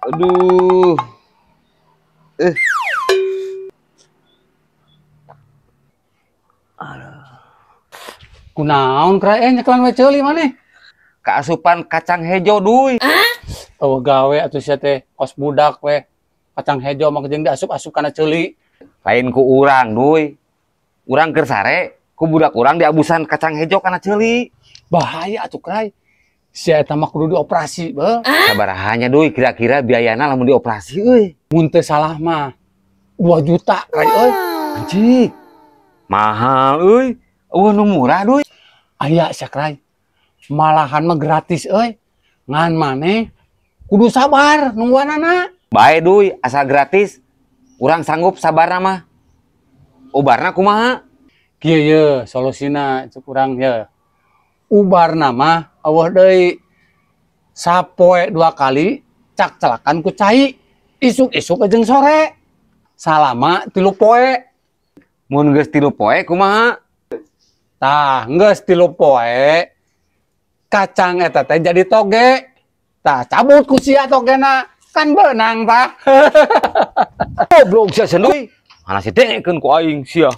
Aduh. Eh. Kunaon kra nyekelan we ceuli maneh? Keasupan kacang hejo duy. Oh gawe atuh sia teh kos budak we. Kacang hejo mah jeung diasup-asup kana ceuli. Lain ku urang duy. Urang keur sare, ku budak urang diabusan kacang hejo kana ceuli. Bahaya atuh krai. Sia eta mah kudu dioperasi beuh. Sabaraha duy kira-kira biayana lamun dioperasi euy? Mun teu salah mah 2 juta krai euy. Anjing. Mahal euy. Eueuh nu murah duy. Aya sia krai. Malahan mah gratis euy. Ngan maneh kudu sabar nungguanana. Bae duy, asal gratis. Urang sanggup sabarna mah. Ubarna kumaha? Kieu ye solusina cuk urang ye. Ubarna mah eueuh deui. Sapoe 2 kali cak celakan ku cai. Isuk-isuk jeung sore. Salama 3 poe. Mun geus 3 poe kumaha? Tah, geus 3 poe. Kacang eta teh jadi toge. Tah, cabut ku sia togena. Kan beunang tah. Goblok sia senduy. Mana si dengekeun ku aing sia.